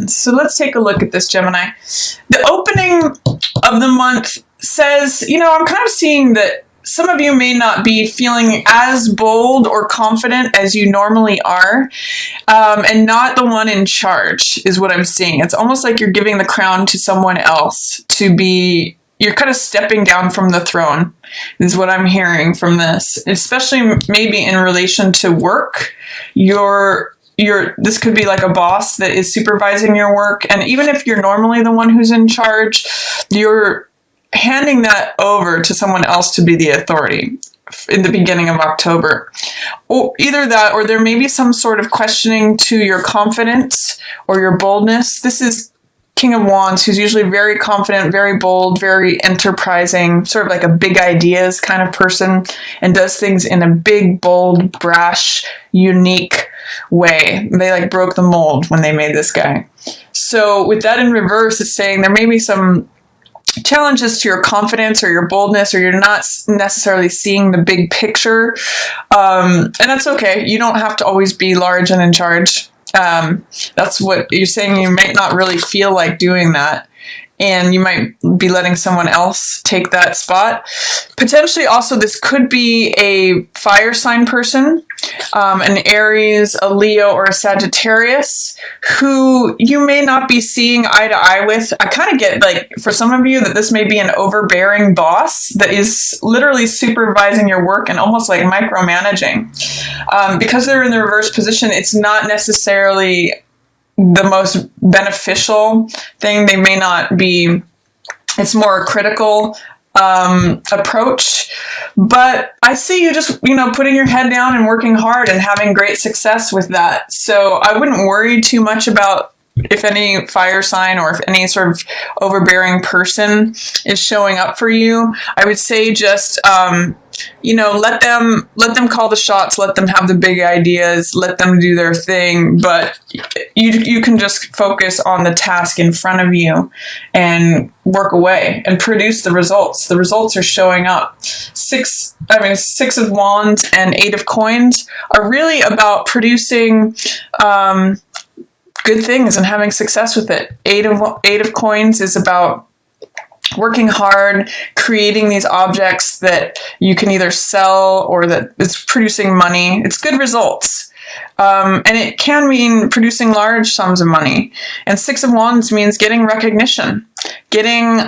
happens. So let's take a look at this, Gemini. The opening of the month says, I'm kind of seeing that some of you may not be feeling as bold or confident as you normally are, and not the one in charge is what I'm seeing. It's almost like you're giving the crown to someone else to be, you're kind of stepping down from the throne is what I'm hearing from this, especially maybe in relation to work. This could be like a boss that is supervising your work. And even if you're normally the one who's in charge, you're handing that over to someone else to be the authority in the beginning of October. Or either that, or there may be some sort of questioning to your confidence or your boldness. This is King of Wands, who's usually very confident, very bold, very enterprising, sort of like a big ideas kind of person, and does things in a big, bold, brash, unique way. They like broke the mold when they made this guy. So with that in reverse, it's saying there may be some challenges to your confidence or your boldness, or you're not necessarily seeing the big picture. And that's okay. You don't have to always be large and in charge. That's what you're saying. You might not really feel like doing that. And you might be letting someone else take that spot. Potentially also, this could be a fire sign person, an Aries, a Leo, or a Sagittarius, who you may not be seeing eye to eye with. I kind of get, like, for some of you, that this may be an overbearing boss that is literally supervising your work and almost like micromanaging. Because they're in the reverse position, it's not necessarily the most beneficial thing. They may not be, it's more a critical approach, but I see you just, putting your head down and working hard and having great success with that. So I wouldn't worry too much about if any fire sign or if any sort of overbearing person is showing up for you. I would say just, let them call the shots, let them have the big ideas, let them do their thing, but you can just focus on the task in front of you and work away and produce the results. The results are showing up. Six of Wands and Eight of Coins are really about producing good things and having success with it. Eight of Coins is about working hard, creating these objects that you can either sell or that it's producing money. It's good results. And it can mean producing large sums of money. And Six of Wands means getting recognition, getting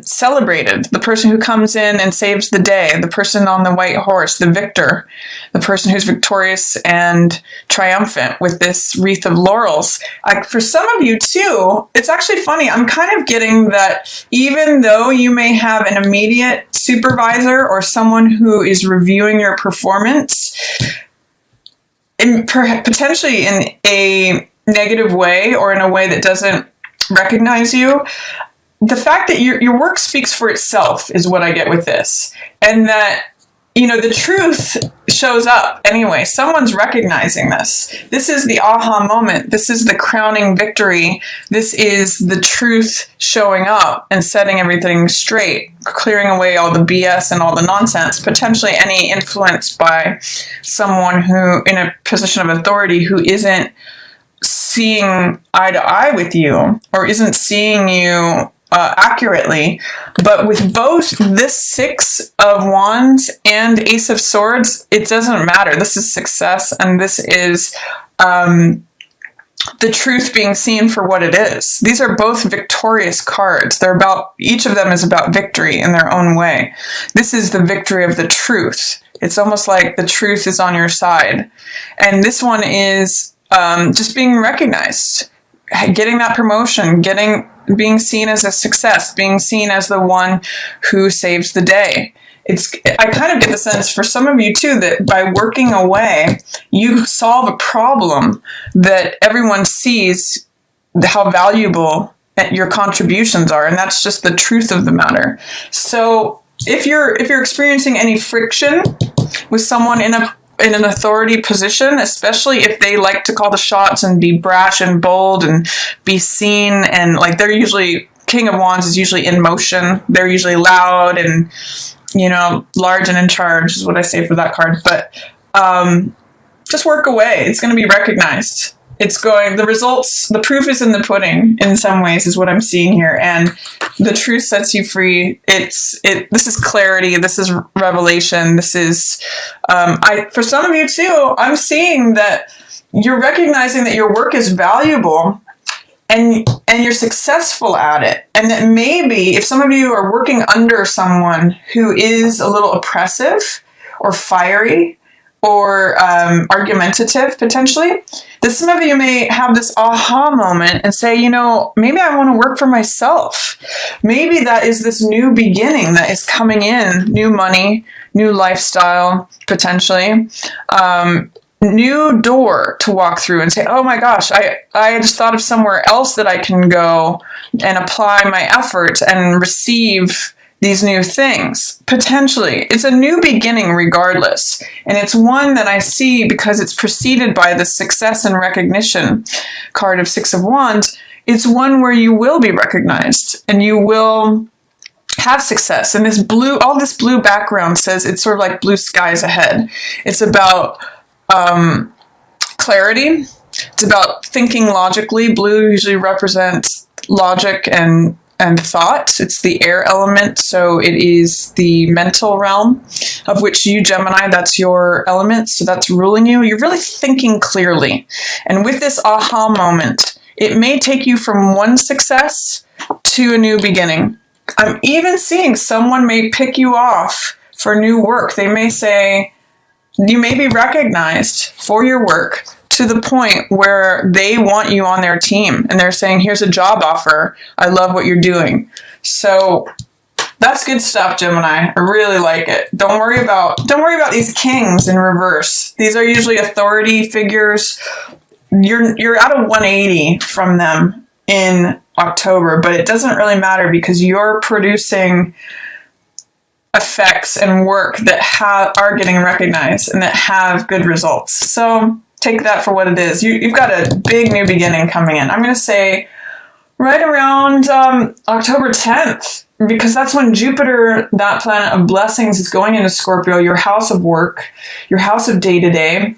celebrated. The person who comes in and saves the day, the person on the white horse, the victor, the person who's victorious and triumphant with this wreath of laurels. For some of you too, it's actually funny. I'm kind of getting that even though you may have an immediate supervisor or someone who is reviewing your performance, potentially in a negative way or in a way that doesn't recognize you, the fact that your work speaks for itself is what I get with this. And that, the truth shows up anyway. Someone's recognizing this. This is the aha moment. This is the crowning victory. This is the truth showing up and setting everything straight, clearing away all the BS and all the nonsense, potentially any influence by someone who in a position of authority who isn't seeing eye to eye with you or isn't seeing you accurately. But with both this Six of Wands and Ace of Swords, it doesn't matter. This is success, and this is the truth being seen for what it is. These are both victorious cards. Each of them is about victory in their own way. This is the victory of the truth. It's almost like the truth is on your side. And this one is just being recognized, getting that promotion, being seen as a success, being seen as the one who saves the day. I kind of get the sense for some of you too that by working away, you solve a problem that everyone sees how valuable your contributions are, and that's just the truth of the matter. So if you're experiencing any friction with someone in an authority position, especially if they like to call the shots and be brash and bold and be seen, and like they're usually, King of Wands is usually in motion. They're usually loud and, large and in charge is what I say for that card. But just work away. It's going to be recognized. the results, the proof is in the pudding in some ways is what I'm seeing here. And the truth sets you free. This is clarity. This is revelation. This is, for some of you too, I'm seeing that you're recognizing that your work is valuable and you're successful at it. And that maybe if some of you are working under someone who is a little oppressive or fiery, or argumentative, potentially, that some of you may have this aha moment and say, maybe I want to work for myself. Maybe that is this new beginning that is coming in, new money, new lifestyle, potentially, new door to walk through and say, oh my gosh, I just thought of somewhere else that I can go and apply my efforts and receive these new things. Potentially. It's a new beginning regardless. And it's one that I see because it's preceded by the success and recognition card of Six of Wands. It's one where you will be recognized and you will have success. And all this blue background says it's sort of like blue skies ahead. It's about clarity. It's about thinking logically. Blue usually represents logic and thought. It's the air element, so it is the mental realm, of which you, Gemini, that's your element, so that's ruling you. You're really thinking clearly. And with this aha moment, it may take you from one success to a new beginning. I'm even seeing someone may pick you off for new work. They may say, you may be recognized for your work to the point where they want you on their team and they're saying, here's a job offer. I love what you're doing. So that's good stuff, Gemini. I really like it. Don't worry about these kings in reverse. These are usually authority figures. You're at a 180 from them in October, but it doesn't really matter because you're producing effects and work that are getting recognized and that have good results. So take that for what it is. You've got a big new beginning coming in. I'm going to say right around October 10th, because that's when Jupiter, that planet of blessings, is going into Scorpio, your house of work, your house of day-to-day.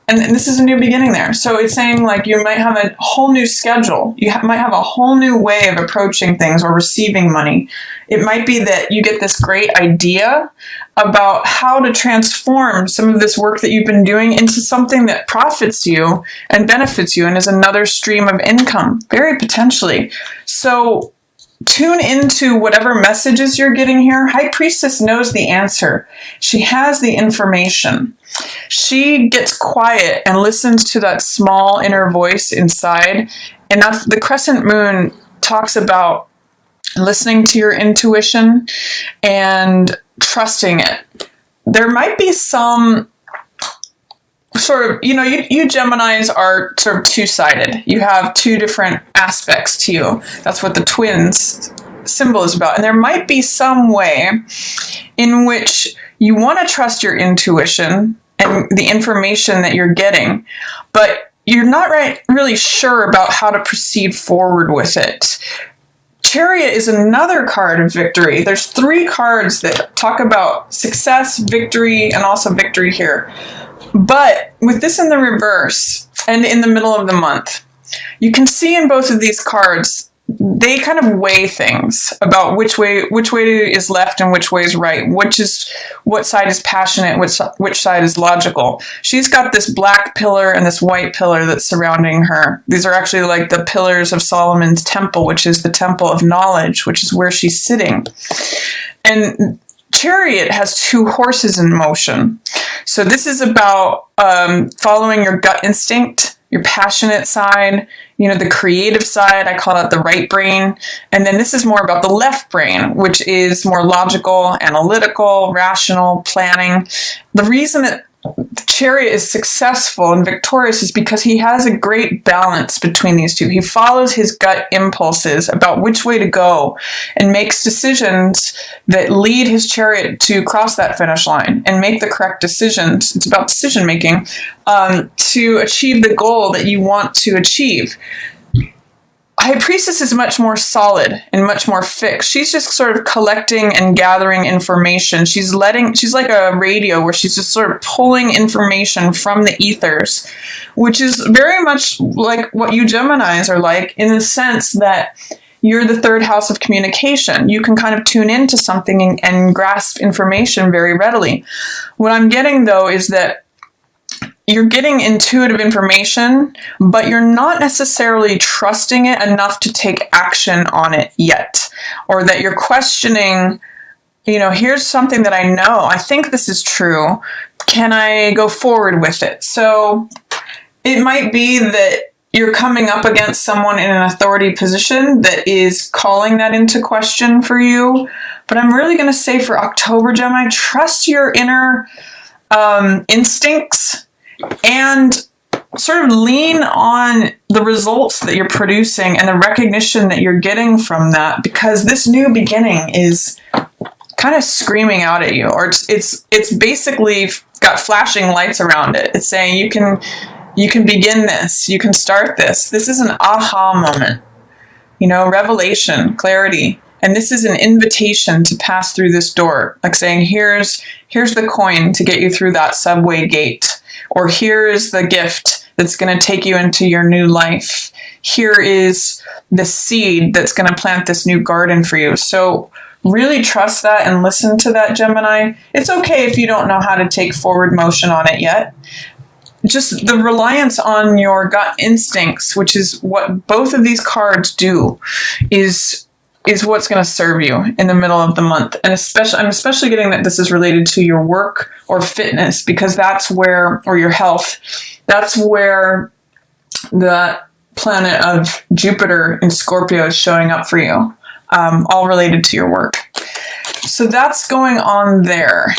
And this is a new beginning there. So it's saying like you might have a whole new schedule. You might have a whole new way of approaching things or receiving money. It might be that you get this great idea about how to transform some of this work that you've been doing into something that profits you and benefits you and is another stream of income, very potentially. So tune into whatever messages you're getting here. High Priestess knows the answer. She has the information. She gets quiet and listens to that small inner voice inside. And that's the crescent moon talks about listening to your intuition and trusting it. There might be some sort of, you Geminis are sort of two-sided. You have two different aspects to you. That's what the twins symbol is about. And there might be some way in which you want to trust your intuition and the information that you're getting, but you're not really sure about how to proceed forward with it. Chariot is another card of victory. There's 3 cards that talk about success, victory, and also victory here. But with this in the reverse and in the middle of the month, you can see in both of these cards, they kind of weigh things about which way is left and which way is right, what side is passionate, which side is logical. She's got this black pillar and this white pillar that's surrounding her. These are actually like the pillars of Solomon's temple, which is the temple of knowledge, which is where she's sitting. And Chariot has 2 horses in motion. So this is about following your gut instinct, your passionate side, the creative side. I call it the right brain. And then this is more about the left brain, which is more logical, analytical, rational, planning. The reason that the Chariot is successful and victorious is because he has a great balance between these two. He follows his gut impulses about which way to go and makes decisions that lead his chariot to cross that finish line and make the correct decisions. It's about decision making to achieve the goal that you want to achieve. High Priestess is much more solid and much more fixed. She's just sort of collecting and gathering information. She's like a radio where she's just sort of pulling information from the ethers, which is very much like what you Geminis are like, in the sense that you're the third house of communication. You can kind of tune into something and grasp information very readily. What I'm getting, though, is that you're getting intuitive information, but you're not necessarily trusting it enough to take action on it yet. Or that you're questioning, here's something that I know. I think this is true. Can I go forward with it? So it might be that you're coming up against someone in an authority position that is calling that into question for you. But I'm really going to say for October, Gemini, trust your inner instincts and sort of lean on the results that you're producing and the recognition that you're getting from that, because this new beginning is kind of screaming out at you, or it's basically got flashing lights around it. It's saying you can begin this, you can start this. This is an aha moment, revelation, clarity. And this is an invitation to pass through this door, like saying, here's the coin to get you through that subway gate. Or here is the gift that's going to take you into your new life. Here is the seed that's going to plant this new garden for you. So really trust that and listen to that, Gemini. It's okay if you don't know how to take forward motion on it yet. Just the reliance on your gut instincts, which is what both of these cards do, is what's going to serve you in the middle of the month. And I'm especially getting that this is related to your work or fitness, because that's where, or your health, that's where the planet of Jupiter in Scorpio is showing up for you, all related to your work. So that's going on there.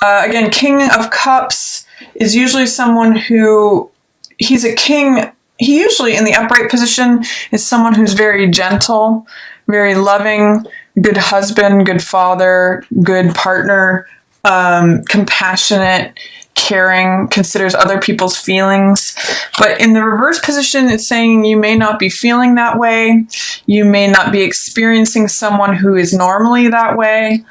Again, King of Cups is usually someone who, he's a king. He usually in the upright position is someone who's very gentle, very loving, good husband, good father, good partner, compassionate, caring, considers other people's feelings. But in the reverse position, it's saying you may not be feeling that way. You may not be experiencing someone who is normally that way.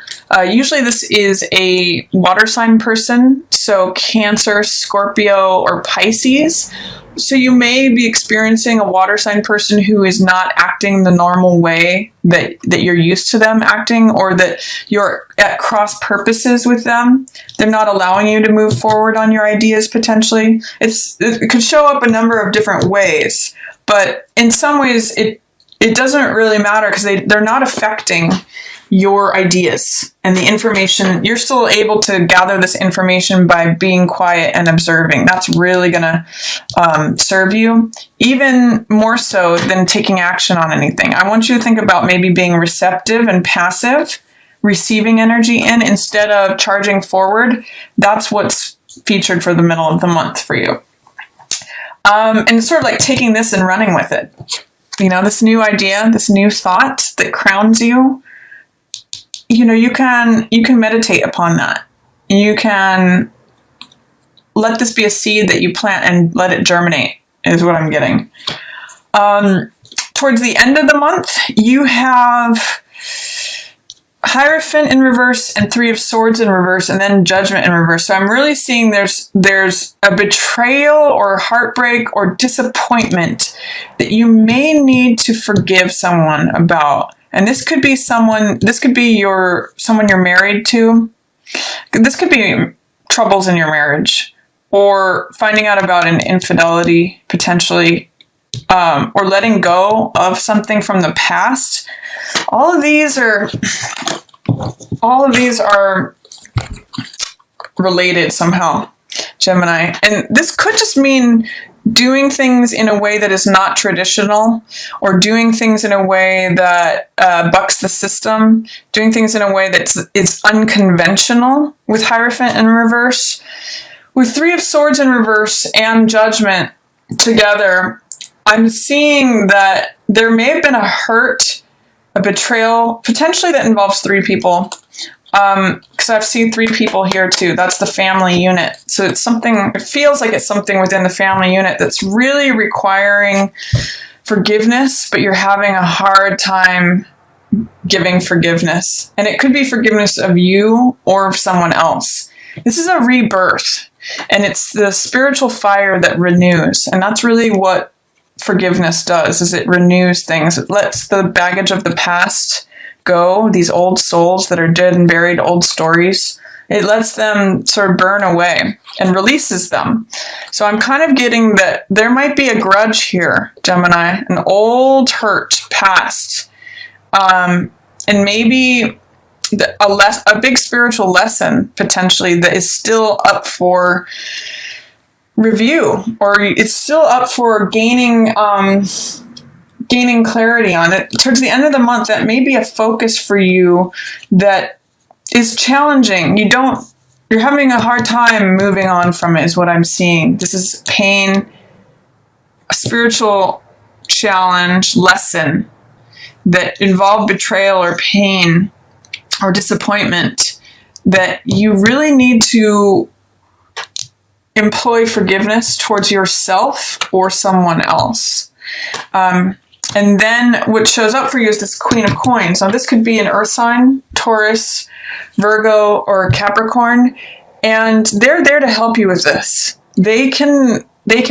Usually this is a water sign person, so Cancer, Scorpio, or Pisces. So you may be experiencing a water sign person who is not acting the normal way that you're used to them acting, or that you're at cross purposes with them. They're not allowing you to move forward on your ideas potentially. It could show up a number of different ways, but in some ways it doesn't really matter, because they're not affecting your ideas and the information. You're still able to gather this information by being quiet and observing. That's really going to serve you, even more so than taking action on anything. I want you to think about maybe being receptive and passive, receiving energy in instead of charging forward. That's what's featured for the middle of the month for you. And sort of like taking this and running with it. This new idea, this new thought that crowns you, you can meditate upon that. You can let this be a seed that you plant and let it germinate, is what I'm getting. Towards the end of the month, you have Hierophant in reverse and Three of Swords in reverse, and then Judgment in reverse. So I'm really seeing there's a betrayal or heartbreak or disappointment that you may need to forgive someone about. And this could be someone you're married to. This could be troubles in your marriage, or finding out about an infidelity potentially, or letting go of something from the past. All of these are related somehow, Gemini. And this could just mean doing things in a way that is not traditional, or doing things in a way that bucks the system, doing things in a way that is unconventional with Hierophant in reverse. With Three of Swords in reverse and Judgment together, I'm seeing that there may have been a hurt, a betrayal, potentially that involves three people. Because I've seen three people here too. That's the family unit. So it feels like it's something within the family unit that's really requiring forgiveness, but you're having a hard time giving forgiveness. And it could be forgiveness of you or of someone else. This is a rebirth, and it's the spiritual fire that renews. And that's really what forgiveness does, is it renews things. It lets the baggage of the past go, these old souls that are dead and buried, old stories. It lets them sort of burn away and releases them. So I'm kind of getting that there might be a grudge here, Gemini, an old hurt past. And maybe a big spiritual lesson potentially that is still up for review, or it's still up for gaining clarity on it. Towards the end of the month, that may be a focus for you that is challenging. You're having a hard time moving on from it, is what I'm seeing. This is pain, a spiritual challenge, lesson that involve betrayal or pain or disappointment, that you really need to employ forgiveness towards yourself or someone else. And then what shows up for you is this Queen of Coins. Now, this could be an earth sign, Taurus, Virgo, or Capricorn, and they're there to help you with this. They can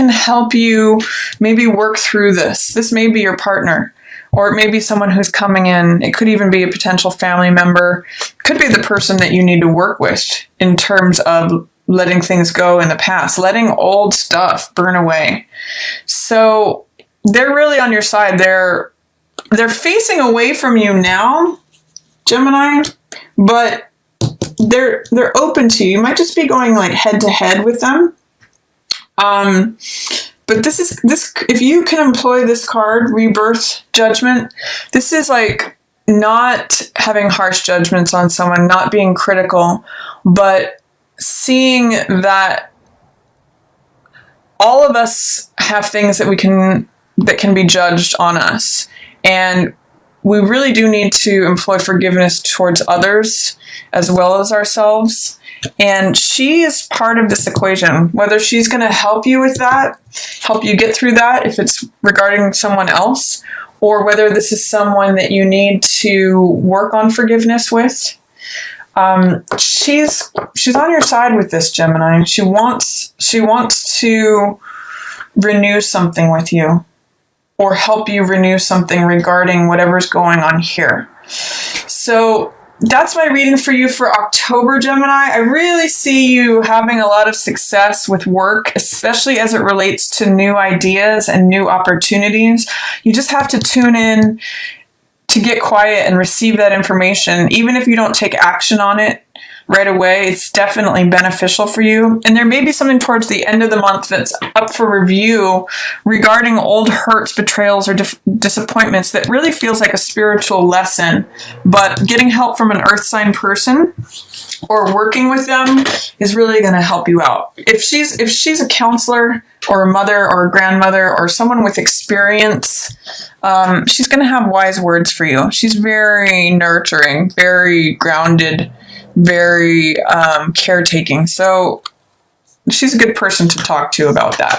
help you maybe work through this. This may be your partner, or it may be someone who's coming in. It could even be a potential family member. It could be the person that you need to work with in terms of letting things go in the past, letting old stuff burn away. So they're really on your side. They're facing away from you now, Gemini, but they're open to you. You might just be going like head to head with them. But this if you can employ this card, Rebirth, Judgment, this is like not having harsh judgments on someone, not being critical, but seeing that all of us have things that can be judged on us. And we really do need to employ forgiveness towards others as well as ourselves. And she is part of this equation, whether she's going to help you with that, help you get through that if it's regarding someone else, or whether this is someone that you need to work on forgiveness with. She's on your side with this, Gemini. She wants to renew something with you, or help you renew something regarding whatever's going on here. So that's my reading for you for October, Gemini. I really see you having a lot of success with work, especially as it relates to new ideas and new opportunities. You just have to tune in to get quiet and receive that information. Even if you don't take action on it right away, it's definitely beneficial for you. And there may be something towards the end of the month that's up for review regarding old hurts, betrayals, or disappointments that really feels like a spiritual lesson. But getting help from an earth sign person or working with them is really going to help you out. If she's a counselor or a mother or a grandmother or someone with experience, she's going to have wise words for you. She's very nurturing, very grounded, very caretaking. So she's a good person to talk to about that.